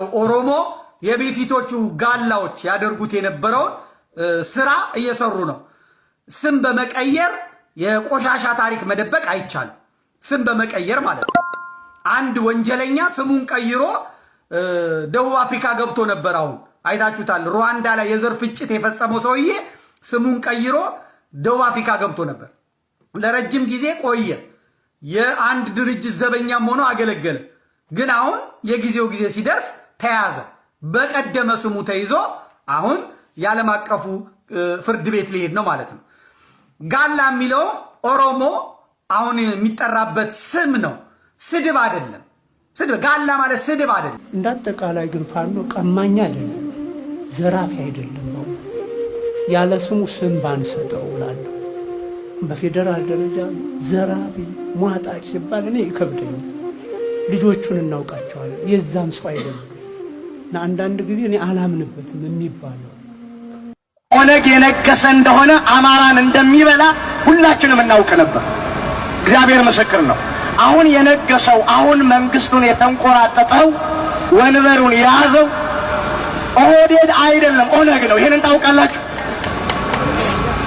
ኦሮሞ የቤፊቶቹ ጋላዎች ያደርጉት የነበረው ስራ እየሰሩ ነው። ስም በመቀየር የቆሻሻ ታሪክ መደበቅ አይቻልም። ስም በመቀየር ማለት ነው። አንድ ወንጀለኛ ስሙን ቀይሮ ደቡብ አፍሪካ ገብቶ ነበር። አሁን አይታችሁታል። ሩዋንዳ ላይ የዘር ፍጭት የፈጸመው ሰውዬ ስሙን ቀይሮ ደቡብ አፍሪካ ገብቶ ነበር። ለረጅም ጊዜ ቆየ። የአንድ ድርጅት ዘበኛም ሆኖ አገለገለ። ግን አሁን የጊዜው ጊዜ ሲደርስ ተያዘ። በቀደመ ስሙ ተይዞ አሁን የዓለም አቀፉ ፍርድ ቤት ሊሄድ ነው ማለት ነው። ጋላ የሚለው ኦሮሞ አሁን የሚጠራበት ስም ነው፣ ስድብ አይደለም። ስድብ ጋላ ማለት ስድብ አይደለም። እንዳጠቃላይ ግን ፋኖ ቀማኛ አይደለም፣ ዘራፊ አይደለም። ያለ ስሙ ስም ባንሰጠው እላለሁ። በፌደራል ደረጃ ዘራፊ ሟጣጭ ሲባል እኔ ይከብደኛል። ልጆቹን እናውቃቸዋለን፣ የዛም ሰው አይደለም እና አንዳንድ ጊዜ እኔ አላምንበትም የሚባለው ኦነግ የነገሰ እንደሆነ አማራን እንደሚበላ ሁላችንም እናውቅ ነበር። እግዚአብሔር ምስክር ነው። አሁን የነገሰው አሁን መንግስቱን የተንቆራጠጠው ወንበሩን የያዘው ኦህዴድ አይደለም ኦነግ ነው። ይሄንን ታውቃላችሁ፣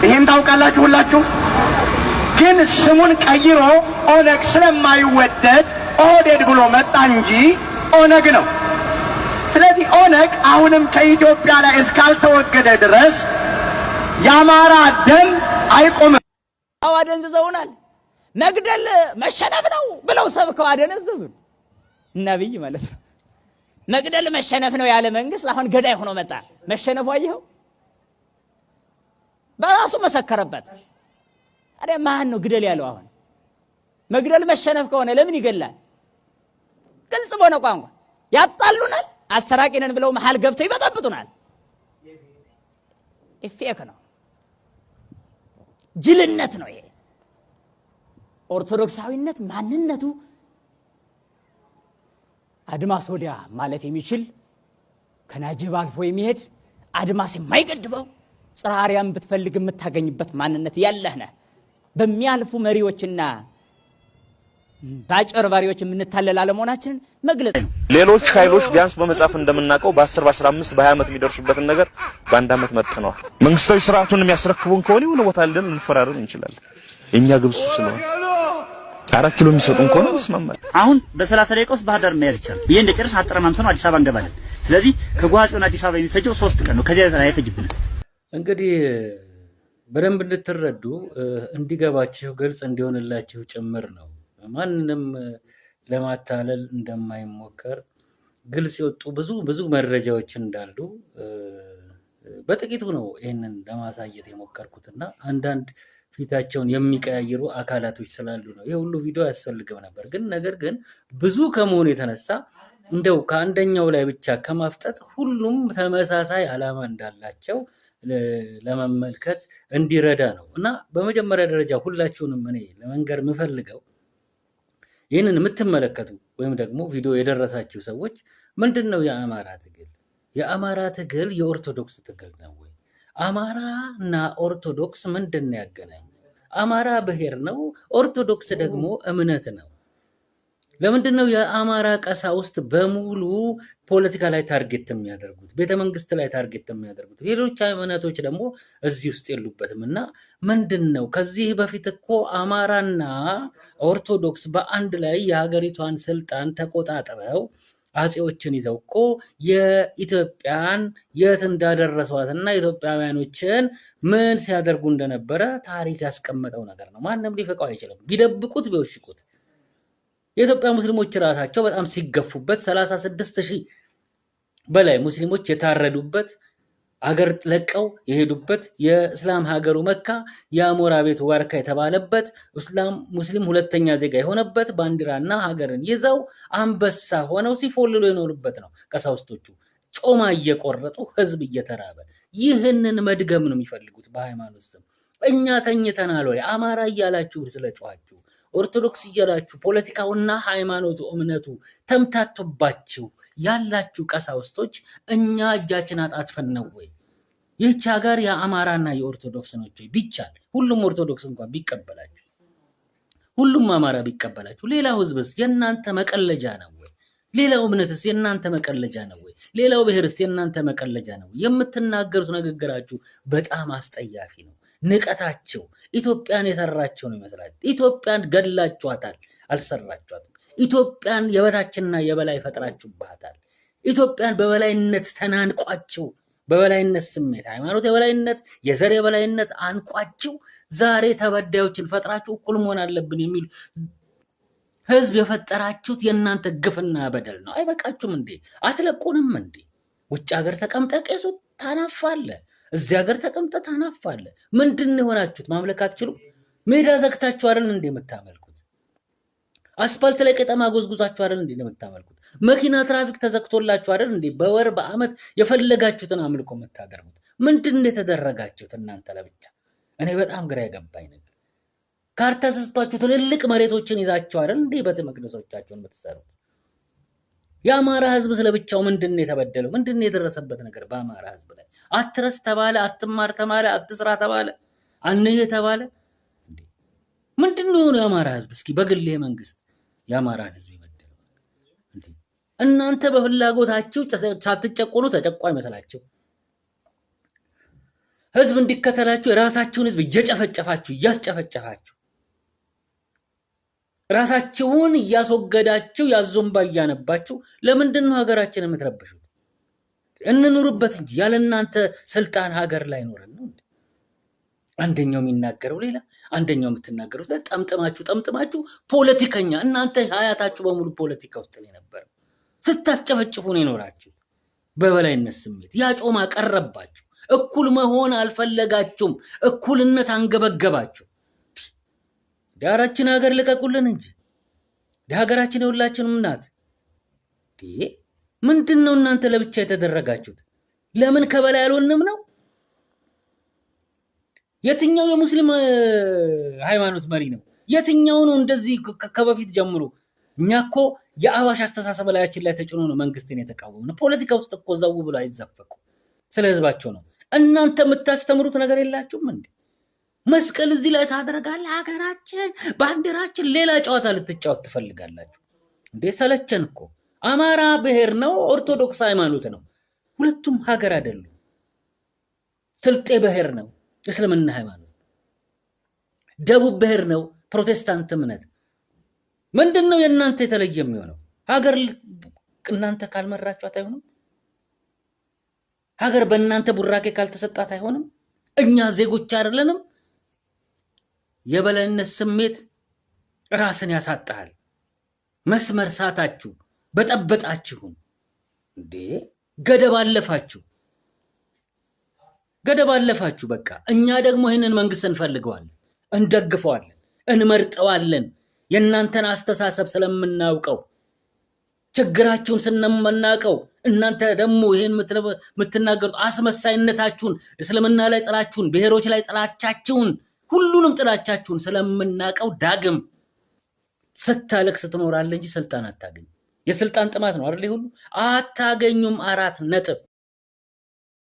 ይሄን ታውቃላችሁ ሁላችሁ። ግን ስሙን ቀይሮ ኦነግ ስለማይወደድ ኦህዴድ ብሎ መጣ እንጂ ኦነግ ነው። ስለዚህ ኦነግ አሁንም ከኢትዮጵያ ላይ እስካልተወገደ ድረስ የአማራ ደም አይቆምም። አደንዝዘውናል። መግደል መሸነፍ ነው ብለው ሰብከው አደነዘዙን። ነብይ ማለት ነው። መግደል መሸነፍ ነው ያለ መንግስት አሁን ገዳይ ሆኖ መጣ። መሸነፉ አየኸው፣ በራሱ መሰከረበት። አረ ማን ነው ግደል ያለው? አሁን መግደል መሸነፍ ከሆነ ለምን ይገላል? ግልጽ በሆነ ቋንቋ ያጣሉናል። አስተራቂ ነን ብለው መሃል ገብተው ይበጠብጡናል። ኢፌክ ነው፣ ጅልነት ነው ይሄ። ኦርቶዶክሳዊነት ማንነቱ አድማስ ወዲያ ማለት የሚችል ከናጅብ አልፎ የሚሄድ አድማስ የማይገድበው ጽርሐ አርያም ብትፈልግ የምታገኝበት ማንነት ያለህ ነህ። በሚያልፉ መሪዎችና ባጭበርባሪዎች የምንታለል አለመሆናችንን መግለጽ ነው። ሌሎች ኃይሎች ቢያንስ በመጻፍ እንደምናውቀው በ10 በ15 በ20 ዓመት የሚደርሱበትን ነገር በአንድ ዓመት መጥተነዋል። መንግስታዊ ስርዓቱን የሚያስረክቡን ከሆነ የሆነ ቦታ አለን እንፈራረም እንችላለን። የኛ ግብሱ ስለሆነ 4 ኪሎ የሚሰጡን ከሆነ እንስማማለን። አሁን በ30 ደቂቃ ውስጥ ባህር ዳር መያዝ ይቻላል። ይሄ እንደጨረስ አጠረማምሰን ነው አዲስ አበባ እንገባለን። ስለዚህ ከጓጽዮን አዲስ አበባ የሚፈጀው 3 ቀን ነው። ከዚያ በላይ አይፈጅብንም። እንግዲህ በደንብ እንድትረዱ እንዲገባችሁ ግልጽ እንዲሆንላችሁ ጭምር ነው። ማንንም ለማታለል እንደማይሞከር ግልጽ የወጡ ብዙ መረጃዎች እንዳሉ በጥቂቱ ነው ይሄንን ለማሳየት የሞከርኩትና አንዳንድ ፊታቸውን የሚቀያየሩ አካላቶች ስላሉ ነው። ይሄ ሁሉ ቪዲዮ ያስፈልግም ነበር። ነገር ግን ብዙ ከመሆኑ የተነሳ እንደው ከአንደኛው ላይ ብቻ ከማፍጠጥ ሁሉም ተመሳሳይ ዓላማ እንዳላቸው ለመመልከት እንዲረዳ ነው እና በመጀመሪያ ደረጃ ሁላችሁንም እኔ ለመንገር የምፈልገው ይህንን የምትመለከቱ ወይም ደግሞ ቪዲዮ የደረሳችሁ ሰዎች ምንድነው የአማራ ትግል? የአማራ ትግል የኦርቶዶክስ ትግል ነው ወይ? አማራና ኦርቶዶክስ ምንድነው ያገናኘው? አማራ ብሔር ነው፣ ኦርቶዶክስ ደግሞ እምነት ነው። ለምንድነው የአማራ ቀሳውስት በሙሉ ፖለቲካ ላይ ታርጌት የሚያደርጉት? ቤተመንግስት ላይ ታርጌት የሚያደርጉት? ሌሎች ሃይማኖቶች ደግሞ እዚህ ውስጥ የሉበትም እና ምንድነው? ከዚህ በፊት እኮ አማራና ኦርቶዶክስ በአንድ ላይ የሀገሪቷን ስልጣን ተቆጣጥረው አጼዎችን ይዘው እኮ የኢትዮጵያን የት እንዳደረሷትና ኢትዮጵያውያኖችን ምን ሲያደርጉ እንደነበረ ታሪክ ያስቀመጠው ነገር ነው። ማንም ሊፈቀው አይችልም። ቢደብቁት ቢወሽቁት የኢትዮጵያ ሙስሊሞች ራሳቸው በጣም ሲገፉበት 36,000 በላይ ሙስሊሞች የታረዱበት አገር ለቀው የሄዱበት የእስላም ሀገሩ መካ የአሞራ ቤት ዋርካ የተባለበት ሙስሊም ሁለተኛ ዜጋ የሆነበት ባንዲራና ሀገርን ይዘው አንበሳ ሆነው ሲፎልሉ የኖሩበት ነው። ቀሳውስቶቹ ጾማ እየቆረጡ ህዝብ እየተራበ ይህንን መድገም ነው የሚፈልጉት በሃይማኖት ስም። እኛ ተኝተናል ወይ? አማራ እያላችሁ ስለጮኻችሁ ኦርቶዶክስ እያላችሁ ፖለቲካውና ሃይማኖቱ እምነቱ ተምታቶባችሁ ያላችሁ ቀሳውስቶች እኛ እጃችን አጣጥፈን ነው ወይ? ይህች ሀገር የአማራና የኦርቶዶክስ ነች ወይ? ቢቻል ሁሉም ኦርቶዶክስ እንኳን ቢቀበላችሁ፣ ሁሉም አማራ ቢቀበላችሁ፣ ሌላው ህዝብስ የእናንተ መቀለጃ ነው ወይ? ሌላው እምነትስ የእናንተ መቀለጃ ነው ወይ? ሌላው ብሔርስ የእናንተ መቀለጃ ነው? የምትናገሩት ንግግራችሁ በጣም አስጠያፊ ነው። ንቀታቸው ኢትዮጵያን የሰራቸው ነው ይመስላል። ኢትዮጵያን ገድላችኋታል፣ አልሰራችኋትም። ኢትዮጵያን የበታችንና የበላይ ፈጥራችሁባታል። ኢትዮጵያን በበላይነት ተናንቋችሁ፣ በበላይነት ስሜት፣ ሃይማኖት የበላይነት፣ የዘር የበላይነት አንቋችሁ ዛሬ ተበዳዮችን ፈጥራችሁ እኩል መሆን አለብን የሚሉ ህዝብ የፈጠራችሁት የእናንተ ግፍና በደል ነው። አይበቃችሁም እንዴ? አትለቁንም እንዴ? ውጭ ሀገር ተቀምጠ ቄሱ ታናፋለ፣ እዚህ ሀገር ተቀምጠ ታናፋለ። ምንድን የሆናችሁት? ማምለክ አትችሉም? ሜዳ ዘግታችሁ አይደል እንዴ የምታመልኩት? አስፋልት ላይ ቀጠማ ጎዝጉዛችሁ አይደል እንዴ የምታመልኩት? መኪና ትራፊክ ተዘግቶላችሁ አይደል እንዴ በወር በአመት የፈለጋችሁትን አምልኮ የምታደርጉት? ምንድን የተደረጋችሁት እናንተ ለብቻ? እኔ በጣም ግራ የገባኝ ነገር ካርታ ተሰጥቷችሁ ትልልቅ መሬቶችን ይዛችሁ አይደል እንዴ ቤተ መቅደሶቻችሁን የምትሰሩት? የአማራ ህዝብ ስለብቻው ምንድነው የተበደለው? ምንድነው የደረሰበት ነገር በአማራ ህዝብ ላይ? አትረስ ተባለ፣ አትማር ተባለ፣ አትስራ ተባለ፣ አንየ ተባለ። እንዴ ምንድነው የሆነው የአማራ ህዝብ? እስኪ በግሌ መንግስት የአማራን ህዝብ ይበደለው እንዴ? እናንተ በፍላጎታችሁ ሳትጨቆኑ ተጨቋይ መስላችሁ ህዝብ እንዲከተላችሁ የራሳችሁን ህዝብ እየጨፈጨፋችሁ እያስጨፈጨፋችሁ ራሳችሁን እያስወገዳችሁ ያዞምባ እያነባችሁ ለምንድን ነው ሀገራችን የምትረብሹት? እንኑርበት እንጂ ያለ እናንተ ስልጣን ሀገር ላይ ኖረን ነው እንዴ? አንደኛው የሚናገረው ሌላ፣ አንደኛው የምትናገሩት ጠምጥማችሁ ፖለቲከኛ። እናንተ ሀያታችሁ በሙሉ ፖለቲካ ውስጥ ነው የነበረው። ስታስጨፈጭፉ ነው የኖራችሁት በበላይነት ስሜት። ያ ጮማ ቀረባችሁ። እኩል መሆን አልፈለጋችሁም። እኩልነት አንገበገባችሁ። ዳራችን ሀገር ልቀቁልን እንጂ ሀገራችን የሁላችንም ናት። ምንድነው እናንተ ለብቻ የተደረጋችሁት? ለምን ከበላይ አልሆንም ነው? የትኛው የሙስሊም ሃይማኖት መሪ ነው? የትኛው ነው እንደዚህ ከበፊት ጀምሮ? እኛ እኮ የአዋሽ አስተሳሰብ ላያችን ላይ ተጭኖ ነው መንግስትን የተቃወምነው። ፖለቲካ ውስጥ እኮ ዘው ብሎ አይዘፈቁ። ስለ ህዝባቸው ነው። እናንተ የምታስተምሩት ነገር የላችሁም እንዴ? መስቀል እዚህ ላይ ታደርጋለህ፣ ሀገራችን ባንዲራችን፣ ሌላ ጨዋታ ልትጫወት ትፈልጋላችሁ እንዴ? ሰለቸን እኮ። አማራ ብሔር ነው፣ ኦርቶዶክስ ሃይማኖት ነው። ሁለቱም ሀገር አይደሉም። ስልጤ ብሔር ነው፣ እስልምና ሃይማኖት ነው። ደቡብ ብሔር ነው፣ ፕሮቴስታንት እምነት። ምንድነው የእናንተ የተለየ የሚሆነው? ሀገር እናንተ ካልመራችኋት አይሆንም። ሀገር በእናንተ ቡራኬ ካልተሰጣት አይሆንም። እኛ ዜጎች አይደለንም? የበላይነት ስሜት ራስን ያሳጣል። መስመር ሳታችሁ በጠበጣችሁን እንዴ! ገደብ አለፋችሁ። በቃ እኛ ደግሞ ይህንን መንግስት እንፈልገዋለን፣ እንደግፈዋለን፣ እንመርጠዋለን። የእናንተን አስተሳሰብ ስለምናውቀው፣ ችግራችሁን ስለምናውቀው፣ እናንተ ደግሞ ይሄን የምትናገሩት አስመሳይነታችሁን፣ እስልምና ላይ ጥላችሁን፣ ብሔሮች ላይ ጥላቻችሁን፣ ሁሉንም ጥላቻችሁን ስለምናውቀው ዳግም ስታለቅስ ትኖራለህ እንጂ ስልጣን አታገኙም። የስልጣን ጥማት ነው አይደል? ሁሉ አታገኙም። 4 ነጥብ